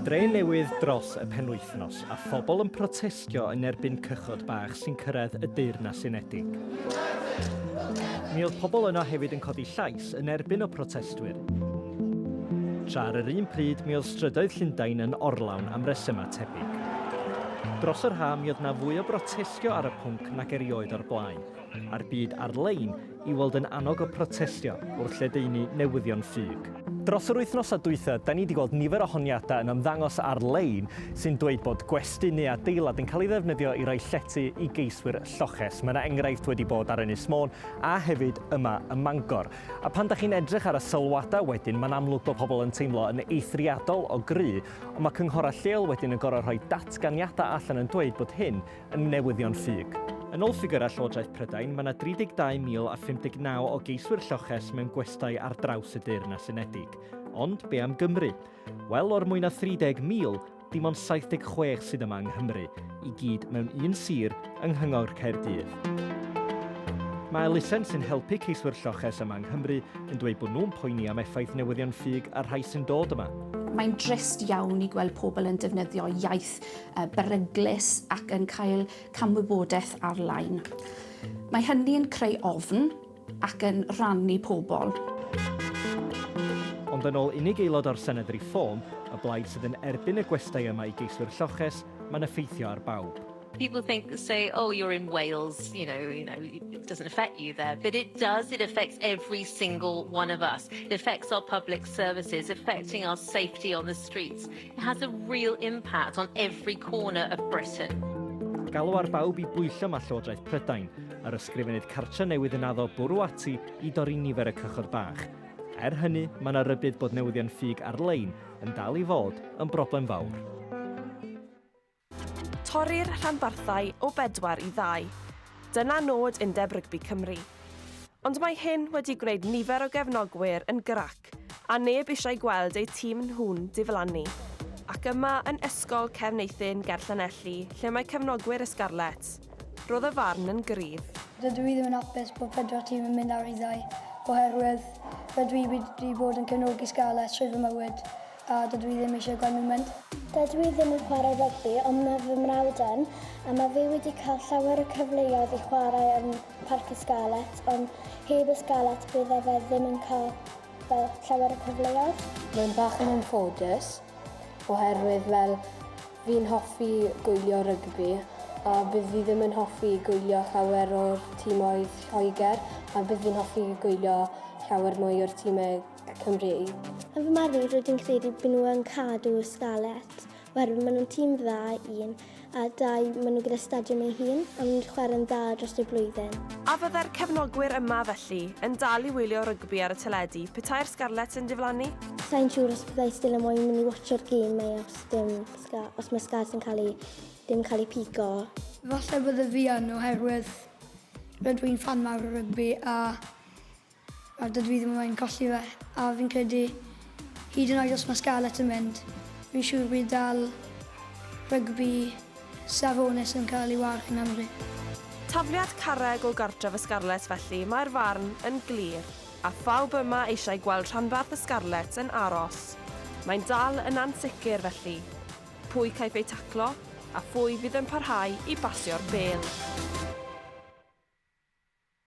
dre newydd dros y penwythnos a phobl yn protestio yn erbyn cychod bach sy'n cyrraedd y Deyrnas Unedig. Mi oedd pobl yno hefyd yn codi llais yn erbyn o protestwyr. Tra ar yr un pryd, mi oedd strydoedd Llundain yn orlawn am resymau tebyg. Dros yr ha, mi oedd na fwy o brotestio ar y pwnc nag erioed o'r blaen, a'r byd ar-lein i weld yn annog o protestio wrth lledaenu newyddion ffug. Dros yr wythnos a dwytha, da ni wedi gweld nifer o honiadau yn ymddangos ar-lein sy'n dweud bod gwesty neu adeilad yn cael ei ddefnyddio i roi llety i geiswyr lloches. Mae yna enghraifft wedi bod ar Ynys Môn a hefyd yma ym Mangor. A pan da chi'n edrych ar y sylwadau wedyn, mae'n amlwg bod pobl yn teimlo yn eithriadol o gry, ond mae cynghorau lleol wedyn yn gorfod rhoi datganiadau allan yn dweud bod hyn yn newyddion ffug. Yn ôl ffigurau Llywodraeth Prydain, mae yna 32,059 o geiswyr lloches mewn gwestai ar draws y Deyrnas Unedig. Ond be am Gymru? Wel, o'r mwy na 30,000, dim ond 76 sydd yma yng Nghymru, i gyd mewn un sir yng Nghyngor Caerdydd. Mae elusen sy'n helpu ceiswyr lloches yma yng Nghymru yn dweud bod nhw'n poeni am effaith newyddion ffug a'r rhai sy'n dod yma. Mae'n drist iawn i gweld pobl yn defnyddio iaith beryglus ac yn cael camwybodaeth ar-lein. Mae hynny yn creu ofn ac yn rannu pobl. Ond yn ôl unig aelod o'r Senedd Reform, y blaid sydd yn erbyn y gwestai yma i geiswyr lloches, mae'n effeithio ar bawb. People say, oh, you're in Wales, you know, it doesn't affect you there. But it does, it affects every single one of us. It affects our public services, affecting our safety on the streets. It has a real impact on every corner of Britain. Galw ar bawb i bwyllo ma Llywodraeth Prydain, ar ysgrifennydd cartre newydd yn addo bwrw ati i dorri nifer y cychod bach. Er hynny, mae yna rybydd bod newyddion ffug ar-lein yn dal i fod yn broblem fawr. Torri'r rhanbarthau o 4 i 2. Dyna nod undeb rygbi Cymru. Ond mae hyn wedi gwneud nifer o gefnogwyr yn grac, a neb eisiau gweld eu tîm nhw'n diflannu. Ac yma yn ysgol Cefneithyn ger Llanelli, lle mae cefnogwyr y Scarlets. Roedd y farn yn gryf. Dydw i ddim yn hapus bod 4 tîm yn mynd ar ei 2, oherwydd rydw i wedi bod yn cefnogi Scarlets trwy fy mywyd, a dydw i ddim eisiau gweld nhw'n mynd. Dydw i ddim yn chwarae rygbi, ond mae fy mrawd yn, a mae fe wedi cael llawer o cyfleoedd i chwarae yn Parc y Scarlets, ond heb y Scarlets bydde fe ddim yn cael llawer o cyfleoedd. Mae'n bach yn anffodus, oherwydd fel fi'n hoffi gwylio rygbi, a bydd fi ddim yn hoffi gwylio llawer o'r tîmoedd Lloegr, a bydd fi'n hoffi gwylio llawer mwy o'r tîmau Cymru. Yn fy marn i, rydyn credu bod nhw yn cadw y Scarlets, oherwydd maen nhw'n tîm dda, 1, a 2, maen nhw gyda stadiwm ei hun, a maen nhw'n chwarae'n dda dros y blwyddyn. A fydde'r cefnogwyr yma felly yn dal i wylio rygbi ar y teledu, petai'r Scarlets yn diflannu? Sa'n siŵr os byddai still yn moyn mynd i watcho'r gêm os mae Scarlets yn ddim cael ei pigo. Falle bydde fi yn oherwydd rydw i'n fan mawr o rygbi a dydw i ddim yn colli fe. A fi'n credu hyd yn oed os mae Scarlets yn mynd, fi'n siŵr bydd dal rygbi safonus yn cael ei warch yn Nghymru. Tafliad carreg o gartref y Scarlets felly, mae'r farn yn glir, a phawb yma eisiau gweld rhanbarth y Scarlets yn aros. Mae'n dal yn ansicr felly. Pwy caiff ei taclo, a phwy fydd yn parhau i basio'r bêl.